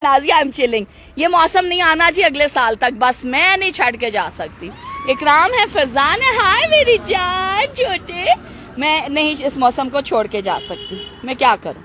Nazia I am chilling. ये मौसम नहीं आना जी अगले साल तक, बस मैं नहीं छड़ के जा सकती। इकराम है, फरजान है, हाय मेरी जान छोटे। मैं नहीं इस मौसम को छोड़ के जा सकती, मैं क्या करूं।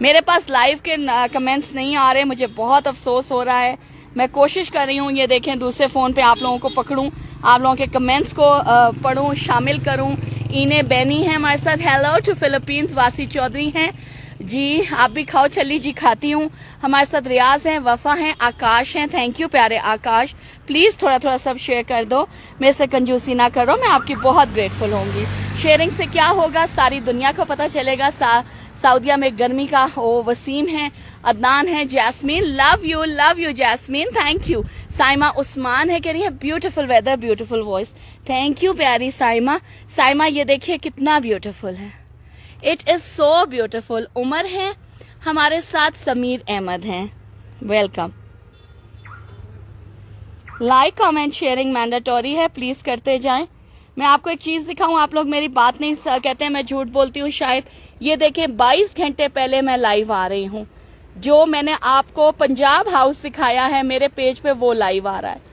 मेरे पास लाइव के कमेंट्स नहीं आ रहे, मुझे बहुत अफसोस हो रहा है। मैं कोशिश कर रही हूँ, ये देखें दूसरे फोन पे आप लोगों को पकड़ूं, आप लोगों के कमेंट्स को पढ़ूं, शामिल करूं। इने बैनी है हमारे साथ, हेलो टू फिलीपींस। वासी चौधरी हैं जी, आप भी खाओ। छली जी खाती हूँ। हमारे साथ रियाज हैं, वफा हैं, आकाश हैं। थैंक यू प्यारे आकाश। प्लीज थोड़ा थोड़ा सब शेयर कर दो, मेरे से कंजूसी ना करो, मैं आपकी बहुत ग्रेटफुल होंगी। शेयरिंग से क्या होगा, सारी दुनिया को पता चलेगा। सऊदिया में गर्मी का ओ वसीम है, अदनान है, Jasmine love you Jasmine, thank you. Saima Usman है, कह रही है beautiful weather beautiful voice. Thank you प्यारी साइमा। साइमा ये देखिए कितना ब्यूटीफुल है, it is so beautiful. Umar है हमारे साथ, समीर अहमद हैं, welcome. Like comment sharing mandatory है, प्लीज करते जाएं। मैं आपको एक चीज दिखाऊं, आप लोग मेरी बात नहीं कहते हैं, मैं झूठ बोलती हूँ शायद। ये देखें 22 घंटे पहले मैं लाइव आ रही हूँ। जो मैंने आपको पंजाब हाउस दिखाया है मेरे पेज पे, वो लाइव आ रहा है।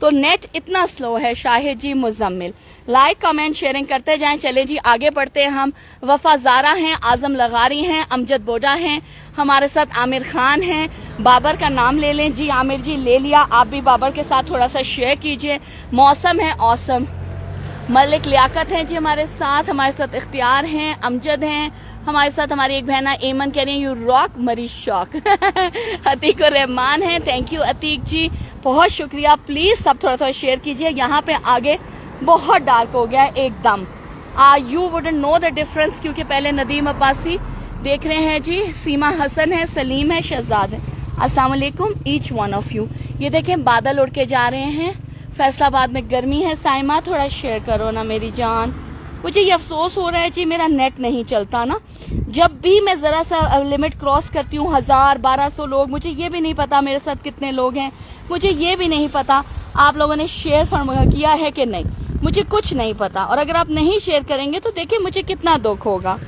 तो नेट इतना स्लो है। शाहिद जी, मुजम्मिल, लाइक कमेंट शेयरिंग करते जाएं। चले जी आगे बढ़ते हैं हम। वफा ज़ारा हैं, आजम लगारी हैं, अमजद बोडा हैं, हमारे साथ आमिर खान हैं। बाबर का नाम ले लें जी, आमिर जी ले लिया। आप भी बाबर के साथ थोड़ा सा शेयर कीजिए। मौसम है औसम। मलिक लियाकत हैं जी हमारे साथ इख्तियार हैं, अमजद हैं हमारे साथ। हमारी एक बहना एमन कह रही है यू रॉक मरी शॉक। अतीक और रहमान है, थैंक यू अतीक जी, बहुत शुक्रिया। प्लीज सब थोड़ा थोड़ा शेयर कीजिए। यहाँ पे आगे बहुत डार्क हो गया है एकदम। You wouldn't know the difference, क्योंकि पहले नदीम अब्बासी देख रहे हैं जी, सीमा हसन है, सलीम है, शहजाद है। अस्सलाम वालेकुम ईच वन ऑफ यू। ये देखें बादल उड़ के जा रहे हैं। फैसलाबाद में गर्मी है। साइमा थोड़ा शेयर करो ना मेरी जान। मुझे ये अफसोस हो रहा है जी, मेरा नेट नहीं चलता ना। जब भी मैं जरा सा लिमिट क्रॉस करती हूँ 1000-1200 लोग, मुझे ये भी नहीं पता मेरे साथ कितने लोग हैं, मुझे ये भी नहीं पता आप लोगों ने शेयर किया है कि नहीं, मुझे कुछ नहीं पता। और अगर आप नहीं शेयर करेंगे तो देखिए मुझे कितना दुख होगा।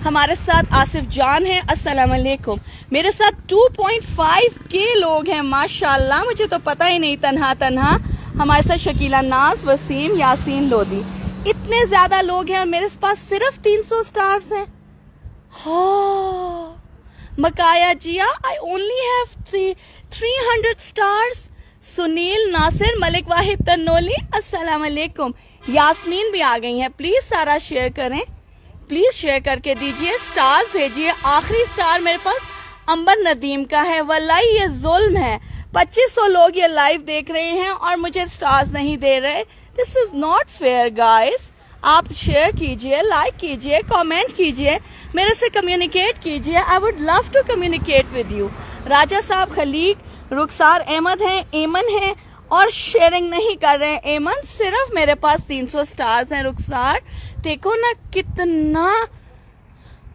हमारे साथ आसिफ जान है, अस्सलाम वालेकुम। मेरे साथ 2.5 के लोग हैं माशाल्लाह, मुझे तो पता ही नहीं। तन्हा हमारे साथ शकीला नाज, वसीम, यासीन लोधी, इतने ज्यादा लोग हैं और मेरे पास सिर्फ 300 स्टार्स हैं। Makaya Zia, I only have 300 stars. Sunil Nasir, Malik Wahid Tanoli, अस्सलाम वालेकुम। यास्मीन भी आ गई हैं। प्लीज सारा शेयर करें, प्लीज शेयर करके दीजिए, स्टार्स भेजिए। आखिरी स्टार मेरे पास अंबर नदीम का है। वल्लाही ये जुल्म है, 2500 लोग ये लाइव देख रहे हैं और मुझे स्टार्स नहीं दे रहे। This is not fair guys. आप शेयर कीजिए, लाइक कीजिए, कमेंट कीजिए, मेरे से कम्युनिकेट कीजिए। I would love to communicate with you. Raja Sahab Khaliq, रुखसार अहमद हैं, एमन हैं और शेयरिंग नहीं कर रहे हैं। एमन, सिर्फ मेरे पास 300 स्टार्स हैं। रुखसार, देखो ना कितना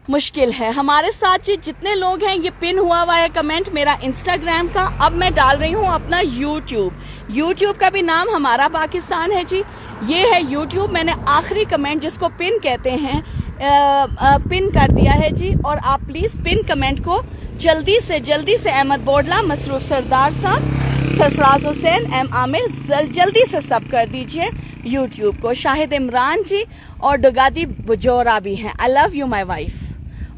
मुश्किल है। हमारे साथ जितने लोग हैं, ये पिन हुआ है कमेंट मेरा इंस्टाग्राम का। अब मैं डाल रही हूँ अपना यूट्यूब का भी नाम हमारा पाकिस्तान है जी। ये है यूट्यूब। मैंने आखिरी कमेंट जिसको पिन कहते हैं पिन कर दिया है जी। और आप प्लीज पिन कमेंट को जल्दी से अहमद बोडला, मसरूफ सरदार साहब, सरफराज हुसैन, एम आमिर, जल्दी से सब कर दीजिए यूट्यूब को। शाहिद इमरान जी और डुगादी बुजोरा भी हैं। आई love you my wife.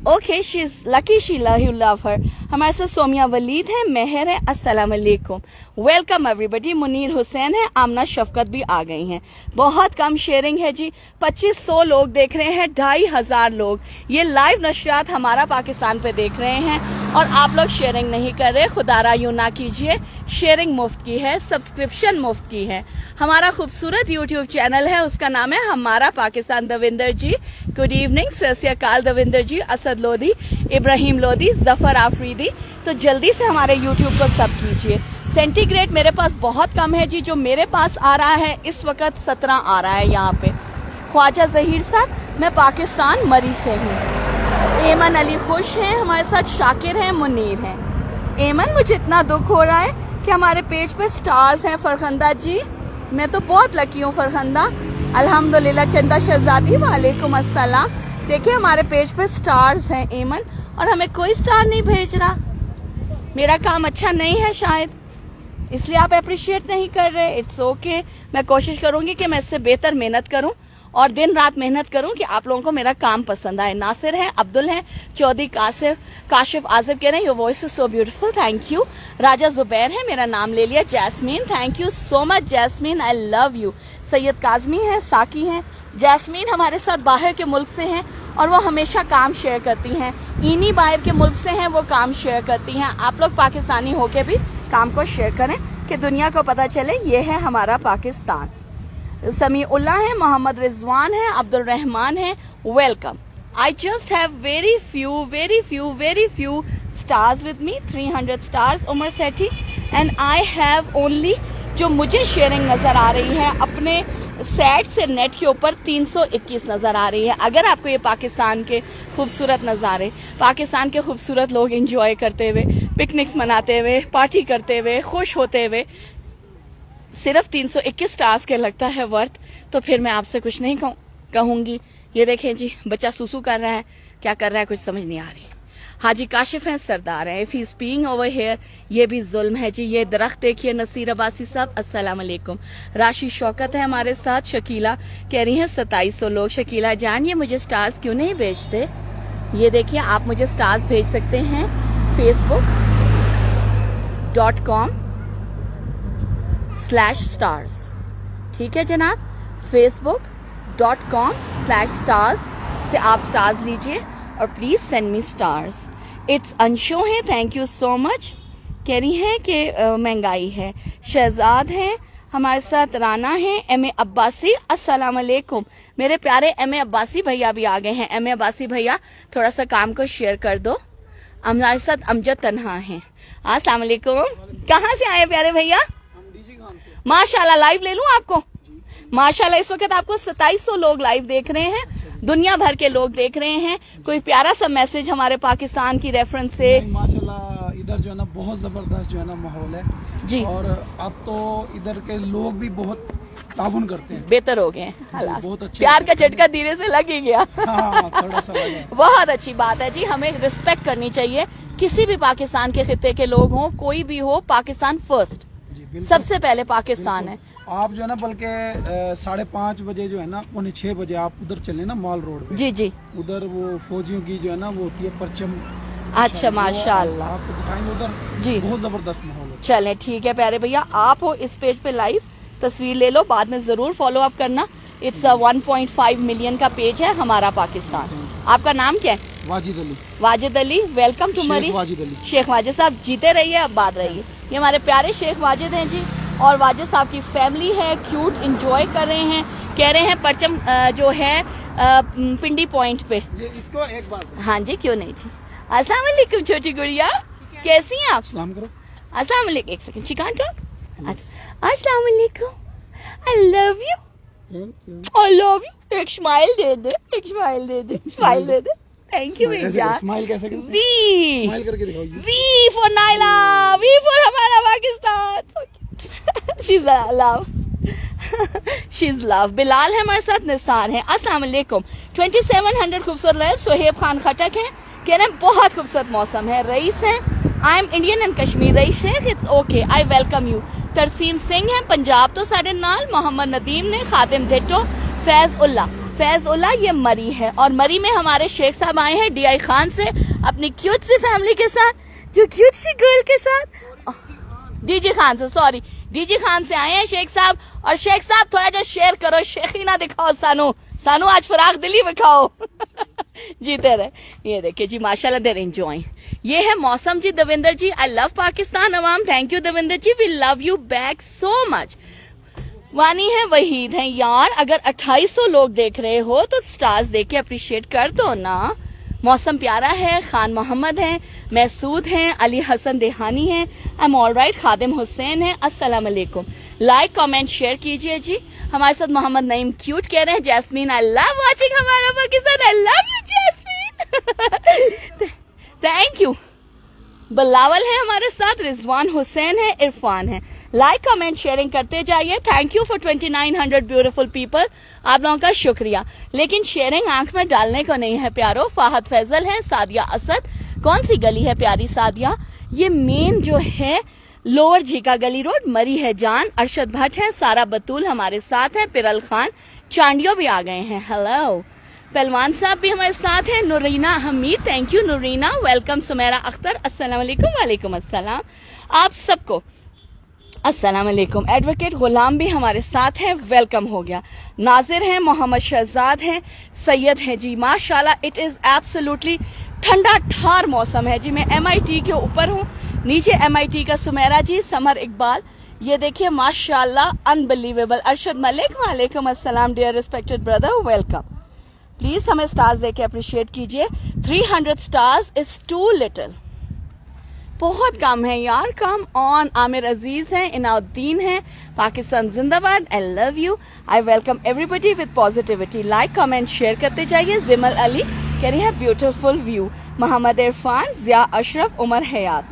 Okay, she is lucky, she love हर। हमारे साथ सोमिया वलीद है, मेहर है, अस्सलाम वालेकुम, वेलकम एवरीबॉडी। मुनीर हुसैन है, आमना शफकत भी आ गई हैं। बहुत कम शेयरिंग है जी, 2500 लोग देख रहे हैं, 2500 लोग ये लाइव नशरियात हमारा पाकिस्तान पे देख रहे हैं और आप लोग शेयरिंग नहीं कर रहे। खुदारा यूं ना कीजिए, शेयरिंग मुफ्त की है, सब्सक्रिप्शन मुफ्त की है। हमारा खूबसूरत यूट्यूब चैनल है, उसका नाम है हमारा पाकिस्तान। दविंदर जी गुड इवनिंग, सत श्री अकाल दविंदर जी, असद लोधी, इब्राहिम लोधी, जफर आफरीदी। तो जल्दी से हमारे यूट्यूब को सब कीजिए। सेंटीग्रेड मेरे पास बहुत कम है जी, जो मेरे पास आ रहा है इस वक्त 17 आ रहा है यहाँ पे। ख्वाजा जहीर साहब, मैं पाकिस्तान मरी से हूँ। एमन अली खुश हैं हमारे साथ, शाकिर हैं, मुनीर हैं। एमन, मुझे इतना दुख हो रहा है कि हमारे पेज पे स्टार्स हैं। फरखंदा जी, मैं तो बहुत लकी हूँ फरखंदा, अल्हम्दुलिल्लाह। चंदा शहजादी, वालेकुम अस्सलाम। देखिए हमारे पेज पे स्टार्स हैं एमन, और हमें कोई स्टार नहीं भेज रहा। मेरा काम अच्छा नहीं है शायद, इसलिए आप अप्रिशिएट नहीं कर रहे। इट्स ओके, मैं कोशिश करूंगी कि मैं इससे बेहतर मेहनत करूं और दिन रात मेहनत करूं कि आप लोगों को मेरा काम पसंद आए। नासिर है, अब्दुल है, चौधरी काशिफ आजिफ कह रहे हैं your voice is so beautiful, thank you. Raja Zubair है, मेरा नाम ले लिया। Jasmine, thank you so much Jasmine, I love you. Syed Kazmi है, साकी हैं। जैस्मीन हमारे साथ बाहर के मुल्क से हैं और वो हमेशा काम शेयर करती हैं। इनी बाहर के मुल्क से हैं, वो काम शेयर करती हैं। आप लोग पाकिस्तानी होके भी काम को शेयर करें कि दुनिया को पता चले ये है हमारा पाकिस्तान। समीउल्लाह है, मोहम्मद रिजवान है, अब्दुल रहमान है, welcome. I just have very few stars with me, 300 stars Umar Sethi, and I have only, जो मुझे शेयरिंग नजर आ रही है अपने सेट से नेट के ऊपर 321 नजर आ रही है। अगर आपको ये पाकिस्तान के खूबसूरत नज़ारे, पाकिस्तान के खूबसूरत लोग एंजॉय करते हुए, पिकनिक्स मनाते हुए, पार्टी करते हुए, खुश होते हुए सिर्फ 321 स्टार्स के लगता है वर्थ, तो फिर मैं आपसे कुछ नहीं कहूंगी। ये देखें जी, बच्चा सुसु कर रहा है, क्या कर रहा है कुछ समझ नहीं आ रही। हाजी काशिफ हैं, सरदार हैं। If he is being over here, ये भी जुल्म है जी। ये दरख्त देखिए, नसीर अब्बासी साहब अस्सलाम वालेकुम। राशि शौकत है हमारे साथ। शकीला कह रही हैं 2700 लोग। शकीला जान, ये मुझे स्टार्स क्यों नहीं भेजते? ये देखिए, आप मुझे स्टार्स भेज सकते हैं facebook.com/stars, ठीक है जनाब, facebook.com/stars से आप स्टार्स लीजिए और please send me stars. It's Ansho है, थैंक यू सो मच। कह रही हैं कि महंगाई है। शहजाद हैं हमारे साथ, राना है, एम ए अब्बासी अस्सलाम वालेकुम। मेरे प्यारे एम ए अब्बासी भैया भी आ गए हैं। एम ए अब्बासी भैया थोड़ा सा काम को शेयर कर दो। हमारे साथ अमजद तन्हा हैं, अस्सलाम वालेकुम। कहाँ से आए प्यारे भैया? माशाल्लाह, लाइव ले लूं आपको? माशाल्लाह, इस वक्त आपको 2700 लोग लाइव देख रहे हैं, दुनिया भर के लोग देख रहे हैं। कोई प्यारा सा मैसेज हमारे पाकिस्तान की रेफरेंस से? माशाल्लाह, इधर जो है ना बहुत जबरदस्त जो है ना माहौल है जी, और अब तो इधर के लोग भी बहुत ताबुन करते हैं, बेहतर हो गए हालात, बहुत अच्छे। प्यार का झटका धीरे से लग ही गया। हाँ, थोड़ा सा लगा। बहुत अच्छी बात है जी, हमें रिस्पेक्ट करनी चाहिए। किसी भी पाकिस्तान के खित्ते के लोग हों, कोई भी हो, पाकिस्तान फर्स्ट, सबसे पहले पाकिस्तान है। आप जो है ना बल्कि 5:30 बजे जो है ना 5:45 बजे आप उधर चले ना माल रोड पे, जी जी, उधर वो फौजियों की जो है ना वो होती है परचम। अच्छा माशाल्लाह, आपको दिखाएंगे उधर जी, बहुत जबरदस्त माहौल है। चले ठीक है प्यारे भैया, आप हो इस पेज पे लाइव, तस्वीर ले लो, बाद में जरूर फॉलो अप करना। इट्स 1.5 मिलियन का पेज है हमारा पाकिस्तान। आपका नाम क्या है? वाजिद अली। वाजिद अली, वेलकम टू मरी। वाजिद अली, शेख वाजिद साहब जीते रहिए, अब बात रहिए। ये हमारे प्यारे शेख वाजिद हैं जी, और वाजिद साहब की फैमिली है, क्यूट, एंजॉय कर रहे हैं। कह रहे हैं परचम जो है पिंडी पॉइंट पे। इसको एक बार, हाँ जी, क्यों नहीं जी। अस्सलाम वालेकुम छोटी गुड़िया, कैसी हैं आप? सलाम करो। अस्सलाम वालेकुम, एक सेकंड, शी कांट टॉक। अस्सलाम वालेकुम, I love you, I love you. एक स्माइल दे दे, एक स्माइल दे दे, स्माइल दे दे। थैंक यू बेटा। स्माइल कैसे करते हैं? वी, स्माइल करके दिखाओ। V for Naila, V for हमारा Pakistan. She is love, she is love. Bilal है हमारे साथ, निसार है, अस्सलाम वालेकुम। 2700 खूबसूरत लाइव। सोहेब खान खटक है, कह रहे हैं बहुत खूबसूरत मौसम है। रईस है, I am Indian and Kashmir. Raees Sheikh, it's okay, I welcome you. Tarseem Singh है, पंजाब तो साढ़े नाल। मोहम्मद नदीम ने, खातिम धिट्टो, फैज उल्ला ये मरी है, और मरी में हमारे शेख साहब आए हैं DI खान से अपनी क्यूट सी फैमिली के साथ, जो क्यूट सी गर्ल के साथ, DG खान से, सॉरी, DG खान से आए हैं शेख साहब। और शेख साहब थोड़ा जो शेयर करो, शेखी ना दिखाओ, सानू आज फराग दिली दिखाओ। जीते रहे। ये देखिए जी, माशाल्लाह देर एंजॉय। ये है मौसम जी। दविंदर जी, आई लव पाकिस्तान अवाम, thank you Davinder ji, we love you back so much. Wani है, वहीद है, यार अगर 2800 लोग देख रहे हो तो स्टार्स देख के अप्रिशिएट कर दो ना। मौसम प्यारा है। खान मोहम्मद हैं, महसूद हैं, अली हसन देहानी हैं, आई एम ऑल राइट, खादिम हुसैन है, अस्सलाम वालेकुम। लाइक कमेंट शेयर कीजिए जी। हमारे साथ मोहम्मद नईम क्यूट कह रहे हैं। जैस्मीन, आई लव वाचिंग हमारा पाकिस्तान, आई love you Jasmine. Thank you. Bilawal है हमारे साथ, रिजवान हुसैन है, इरफान है। लाइक कमेंट शेयरिंग करते जाइए। Thank you for 2900 beautiful people, आप लोगों का शुक्रिया। लेकिन शेयरिंग आंख में डालने को नहीं है प्यारो। फाहद फैजल है, सादिया असद, कौन सी गली है प्यारी सादिया? ये मेन जो है लोअर झीका गली रोड, मरी है जान, अरशद भट्ट है, सारा बतूल हमारे साथ है, पिरल खान चांडियो भी आ गए हैं, हेलो। पहलवान साहब भी हमारे साथ हैं, Noorina Hameed, thank you Noorina, welcome. Sumera Akhtar, अस्सलाम वालेकुम। वालेकुम अस्सलाम आप सबको, अस्सलाम वालेकुम। एडवोकेट गुलाम भी हमारे साथ हैं, वेलकम हो गया। नाजिर हैं, मोहम्मद शहजाद हैं, सैयद हैं जी, माशाल्लाह इट इज़ एब्सोल्युटली ठंडा ठार मौसम है जी। मैं MIT के ऊपर हूँ, नीचे MIT का सुमेरा जी, समर इकबाल, ये देखिए माशाल्लाह अनबिलीवेबल। अरशद मलिक, वालेकुम अस्सलाम dear respected brother, welcome. Please हमें स्टार्स देके अप्रिशिएट कीजिए। 300 स्टार्स इज टू लिटिल, बहुत कम है यार, कम ऑन। आमिर अजीज हैं, इनाउद्दीन हैं, पाकिस्तान जिंदाबाद, आई love you, I welcome everybody with positivity. Like comment share करते जाइए। जिमल अली कह रही है ब्यूटीफुल व्यू। मोहम्मद इरफान, जिया अशरफ, उमर हयात,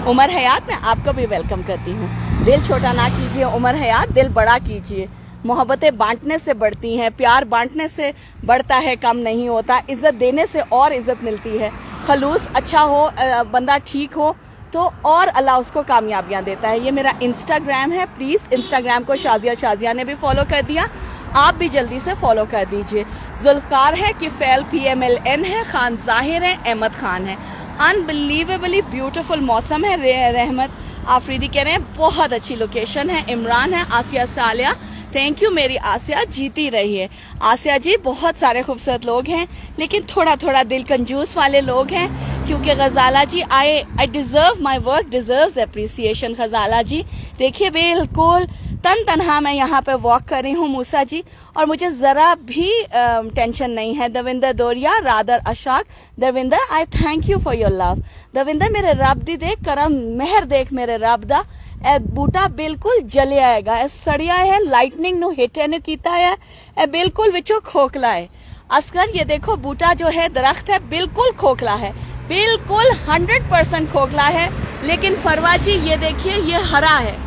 उमर हयात मैं आपको भी वेलकम करती हूँ। दिल छोटा ना कीजिए उमर हयात, दिल बड़ा कीजिए। मोहब्बतें बांटने से बढ़ती हैं, प्यार बांटने से बढ़ता है, कम नहीं होता। इज्जत देने से और इज्जत मिलती है। खलूस अच्छा हो, बंदा ठीक हो तो और अल्लाह उसको कामयाबियां देता है। ये मेरा इंस्टाग्राम है, प्लीज इंस्टाग्राम को शाजिया ने भी फॉलो कर दिया, आप भी जल्दी से फॉलो कर दीजिए। जुल्फकार है, किफैल PMLN है, खान जाहिर है, अहमद खान है। अनबिलीवेबली ब्यूटीफुल मौसम है। रहमत आफरीदी कह रहे हैं बहुत अच्छी लोकेशन है। इमरान है, आसिया सालिया, थैंक यू मेरी आसिया, जीती रही है। आसिया जी, बहुत सारे खूबसूरत लोग हैं लेकिन थोड़ा थोड़ा दिल कंजूस वाले लोग हैं, क्योंकि Ghazala ji I deserve my work deserves appreciation. Ghazala ji देखिए, बिल्कुल तन तनहा मैं यहाँ पे वॉक कर रही हूँ मूसा जी, और मुझे जरा भी टेंशन नहीं है। दविंदर दोरिया, रादर अशाक, Davinder I thank you for your love. Davinder मेरे रब दी देख, करम मेहर देख मेरे रब दा, ए बूटा बिल्कुल जले आएगा, ए सड़िया है, लाइटनिंग नु हिट ने कीता है, ए बिल्कुल विचो खोखला है। असगर ये देखो, बूटा जो है, दरख्त है, बिल्कुल खोखला है, बिल्कुल 100% खोखला है। लेकिन फरवा जी ये देखिए, ये हरा है।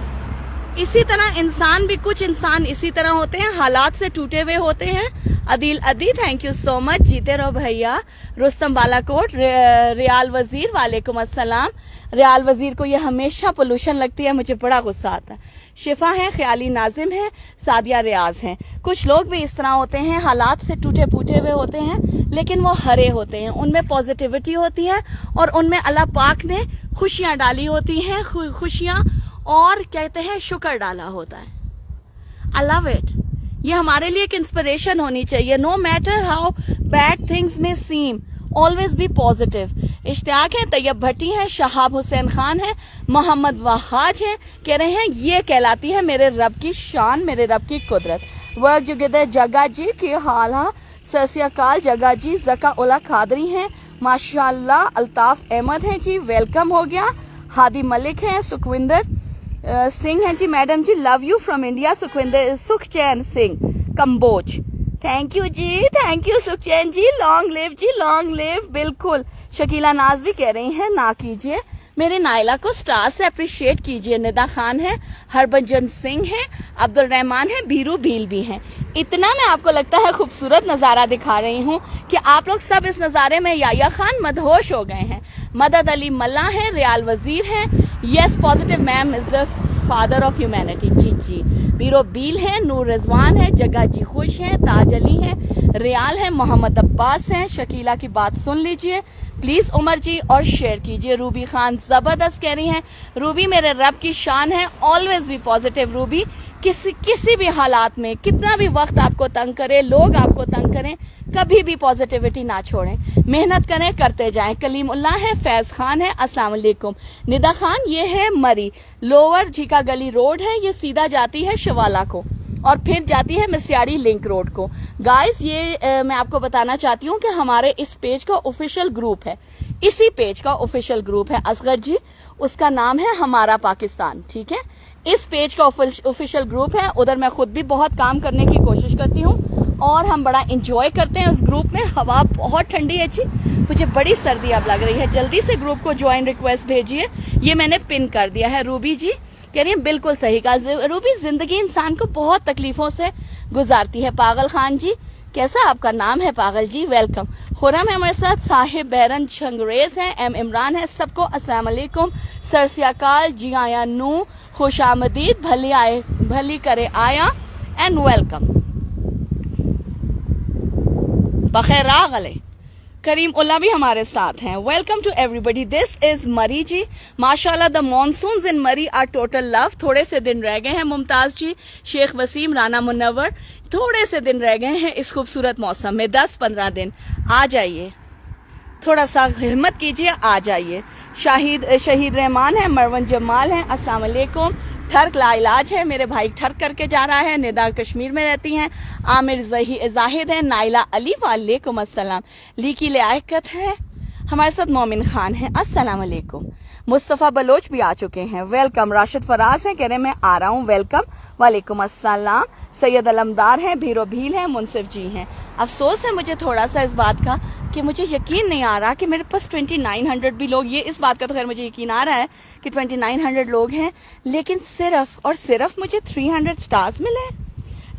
इसी तरह इंसान भी, कुछ इंसान इसी तरह होते हैं, हालात से टूटे हुए होते हैं। अदील अदी, थैंक यू सो मच, जीते रहो भैया। रुस्तम बालाकोट, रियाल वजीर, वालेकुम अस्सलाम। रियाल वजीर को ये हमेशा पोल्यूशन लगती है, मुझे बड़ा गुस्सा आता है। शिफा है, ख्याली नाजिम है, सादिया रियाज हैं। कुछ लोग भी इस तरह होते हैं, हालात से टूटे फूटे हुए होते हैं, लेकिन वो हरे होते हैं, उनमें पॉजिटिविटी होती है और उनमें अल्लाह पाक ने खुशियां डाली होती हैं, खुशियां और कहते हैं शुक्र डाला होता है। I love it. ये हमारे लिए एक इंस्पिरेशन होनी चाहिए। No matter how bad things may seem, always be positive. Ishtiaq है, तैयब भट्टी है, शहाब हुसैन खान है, मोहम्मद वहाज है, कह रहे हैं ये कहलाती है मेरे रब की शान, मेरे रब की कुदरत। वर्क जुगेदर जगा जी की हाल, हाँ सस्याकाल जगा जी। जका उला खादरी हैं, माशाल्लाह। अल्ताफ अहमद हैं जी, वेलकम हो गया। हादी मलिक हैं, सुखविंदर सिंह हैं ji, madam ji love you from India. Sukhvinder, Sukhchain Singh Kamboj, thank you ji, thank you Sukhchain ji, long live ji, long live. बिल्कुल। शकीला नाज भी कह रही हैं ना कीजिए, मेरे नाइला को स्टार से अप्रिशिएट कीजिए। निदा खान है, हरभजन सिंह है, अब्दुल रहमान है, बीरू भील भी हैं। इतना मैं आपको लगता है खूबसूरत नज़ारा दिखा रही हूँ कि आप लोग सब इस नज़ारे में याया खान मदहोश हो गए हैं। मदद अली मल्ला है, रियाल वजीर हैं, yes positive ma'am is the father of humanity, जी जी। बीरो बील है, नूर रिजवान है, जग्गा जी खुश हैं, ताज अली है, रियाल है, मोहम्मद अब्बास हैं। शकीला की बात सुन लीजिए प्लीज उमर जी और शेयर कीजिए। रूबी खान जबरदस्त कह रही हैं, रूबी मेरे रब की शान है, ऑलवेज बी पॉजिटिव रूबी। किसी भी हालात में, कितना भी वक्त आपको तंग करे, लोग आपको तंग करें, कभी भी पॉजिटिविटी ना छोड़ें, मेहनत करें, करते जाएं। कलीमुल्ला है, फैज खान है, अस्सलाम वालेकुम। निदा खान, ये है मरी, लोअर झीका गली रोड है, ये सीधा जाती है शिवाला को और फिर जाती है मिस्यारी लिंक रोड को। गाइस ये मैं आपको बताना चाहती हूँ कि हमारे इस पेज का ऑफिशियल ग्रुप है, इसी पेज का ऑफिशियल ग्रुप है असगर जी, उसका नाम है हमारा पाकिस्तान, ठीक है। इस पेज का ऑफिशियल ग्रुप है, उधर मैं खुद भी बहुत काम करने की कोशिश करती हूँ और हम बड़ा इंजॉय करते हैं उस ग्रुप में। हवा बहुत ठंडी है जी, मुझे बड़ी सर्दी अब लग रही है। जल्दी से ग्रुप को ज्वाइन रिक्वेस्ट भेजिए, ये मैंने पिन कर दिया है। रूबी जी कह रही है बिल्कुल सही कहा रूबी, जिंदगी इंसान को बहुत तकलीफों से गुजारती है। पागल खान जी कैसा आपका नाम है पागल जी, वेलकम। खुरम है हमारे साथ, साहिब बैरन चंग्रेज हैं, एम इमरान है, सबको अस्सलाम वालेकुम, सर सियाकाल जी आया नू, खुश आमदीद, भली करे आया एंड वेलकम। बखैर गले करीम उल्ला भी हमारे साथ हैं। Welcome to everybody, this is Murree ji. माशाल्लाह द मॉनसून्स इन मरी आर टोटल लव। थोड़े से दिन रह गए हैं मुमताज जी, शेख वसीम, राना मुन्नवर, थोड़े से दिन रह गए हैं इस खूबसूरत मौसम में, 10-15 दिन। आ जाइए, थोड़ा सा हिम्मत कीजिए, आ जाइए। शहीद रहमान है, मरवन जमाल है, अस्सलाम वालेकुम। ठर्क लाइलाज है, मेरे भाई ठर्क करके जा रहा है, निदा कश्मीर में रहती हैं। आमिर जाहिद है, नाइला अली वालेकुम अस्सलाम। लीकी लियाकत है हमारे साथ, मोमिन खान है, अस्सलाम वालेकुम। मुस्तफ़ा बलोच भी आ चुके हैं, वेलकम। राशिद फराज है, कह रहे मैं आ रहा हूँ, वेलकम, वालेकुम अस्सलाम। सैयद अलमदार है, भीरो भील है, मुनसिफ जी हैं। अफसोस है मुझे थोड़ा सा इस बात का कि मुझे यकीन नहीं आ रहा कि मेरे पास 2900 भी लोग, ये इस बात का तो खैर मुझे यकीन आ रहा है कि 2900 लोग हैं, लेकिन सिर्फ और सिर्फ मुझे 300 स्टार्स मिले।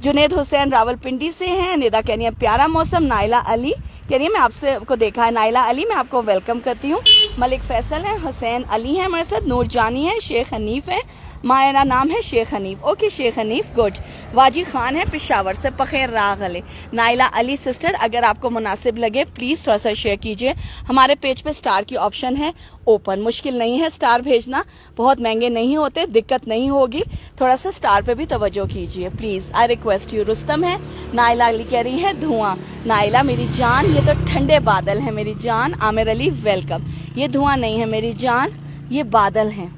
जुनेद हुसैन रावलपिंडी से हैं, निदा कह रही है प्यारा मौसम। नाइला अली कह रही है मैं आपसे को देखा है, नाइला अली मैं आपको वेलकम करती हूँ। मलिक फैसल है, हुसैन अली है हमारे साथ, नूर जानी है, शेख हनीफ है, मायरा नाम है शेख हनीफ, ओके शेख हनीफ, गुड। वाजी खान है पिशावर से, पखेर रागले। नाइला अली सिस्टर, अगर आपको मुनासिब लगे प्लीज थोड़ा सा शेयर कीजिए। हमारे पेज पे स्टार की ऑप्शन है ओपन, मुश्किल नहीं है स्टार भेजना, बहुत महंगे नहीं होते, दिक्कत नहीं होगी, थोड़ा सा स्टार पे भी तवज्जो कीजिए please, I request you. Rustam है, नाइला अली कह रही है धुआं। नाइला मेरी जान, ये तो ठंडे बादल है मेरी जान। आमिर अली वेलकम। ये धुआं नहीं है मेरी जान, ये बादल हैं।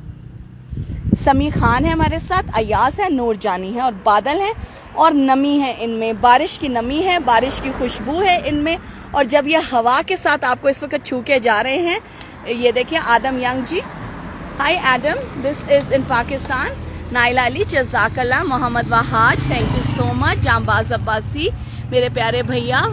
समी खान है हमारे साथ, अयास है, नूर जानी है, और बादल हैं और नमी है इनमें, बारिश की नमी है, बारिश की खुशबू है इनमें। और जब ये हवा के साथ आपको इस वक्त छू के जा रहे हैं, ये देखिए Adam Young ji, hi Adam, this is in Pakistan. Naila Ali जज़ाकल्लाह। Mohammad Wahaj, thank you so much. Jaanbaaz Abbasi मेरे प्यारे भैया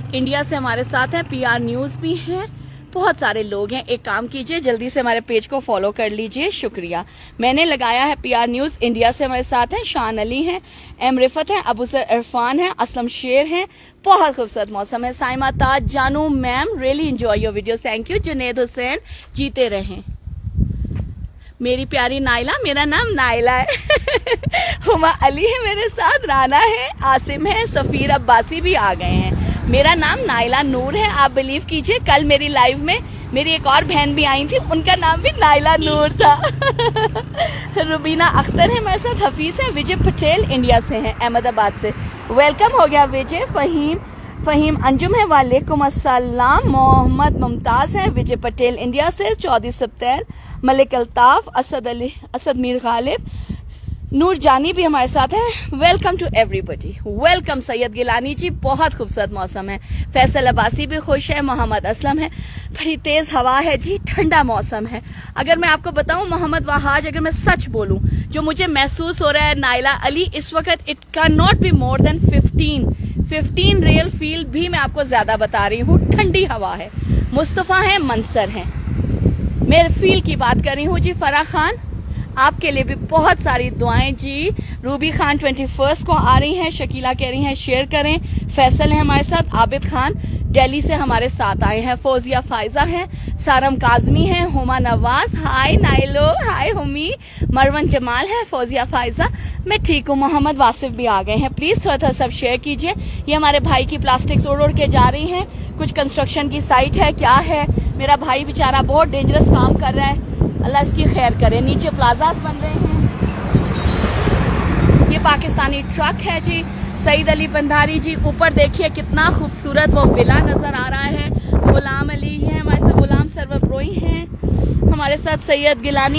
इंडिया से हमारे साथ हैं, PR न्यूज़ भी हैं, बहुत सारे लोग हैं। एक काम कीजिए, जल्दी से हमारे पेज को फॉलो कर लीजिए, शुक्रिया। मैंने लगाया है PR न्यूज़ इंडिया से हमारे साथ हैं, शान अली हैं, एम रिफत हैं, अबू सर इरफान हैं, असलम शेर हैं, बहुत खूबसूरत मौसम है। साइमा ताज, जानू ma'am, really enjoy your video, thank you. Junaid Hussain, जीते रहें। मेरी प्यारी नाइला, मेरा नाम नाइला है। हुमा अली है मेरे साथ, राना है, आसिम है, सफीर अब्बासी भी आ गए हैं। मेरा नाम नाइला नूर है। आप बिलीव कीजिए कल मेरी लाइव में मेरी एक और बहन भी आई थी, उनका नाम भी नाइला नूर था। रुबीना अख्तर है हमारे साथ, हफीज है, विजय पटेल इंडिया से हैं, अहमदाबाद से, वेलकम हो गया विजय। फहीम अंजुम है, वालेकुम अस्सलाम। मोहम्मद मुमताज है, विजय पटेल इंडिया से, 14 सितंबर। मलिक अल्ताफ, असद मीर गालिब, नूर जानी भी हमारे साथ है, welcome to everybody, welcome. Syed Gilani ji, बहुत खूबसूरत मौसम है। फैसल अब्बासी भी खुश है, मोहम्मद असलम है, बड़ी तेज हवा है जी, ठंडा मौसम है। अगर मैं आपको बताऊं मोहम्मद वहाज, अगर मैं सच बोलूं, जो मुझे महसूस हो रहा है नाइला अली इस वक्त, it can not be more than 15 real feel भी मैं आपको ज्यादा बता रही हूँ, ठंडी हवा है। मुस्तफ़ा है, मंसर है, मेरे फील की बात कर रही हूँ जी। फराह खान, आपके लिए भी बहुत सारी दुआएं जी। रूबी खान 21 को आ रही हैं, शकीला कह रही हैं शेयर करें। फैसल है हमारे साथ, आबिद खान दिल्ली से हमारे साथ आए हैं, फौजिया फायजा है, सारम काजमी है, हुमा नवाज, हाय नाइलो, हाय हुमी, मरवन जमाल है, फौजिया फायजा, मैं ठीक हूँ। मोहम्मद वासिफ भी आ गए हैं, प्लीज थोड़ा थोड़ा सब शेयर कीजिए। ये हमारे भाई की प्लास्टिक उड़ के जा रही हैं, कुछ कंस्ट्रक्शन की साइट है, क्या है, मेरा भाई बेचारा बहुत डेंजरस काम कर रहा है, अल्लाह इसकी खैर करे। नीचे प्लाजास बन रहे हैं, ये पाकिस्तानी ट्रक है जी। सईद अली बंधारी जी, ऊपर देखिए कितना खूबसूरत वो विला नजर आ रहा है। गुलाम अली है हमारे साथ, गुलाम सरवर ब्रोई हैं हमारे साथ, सैयद गिलानी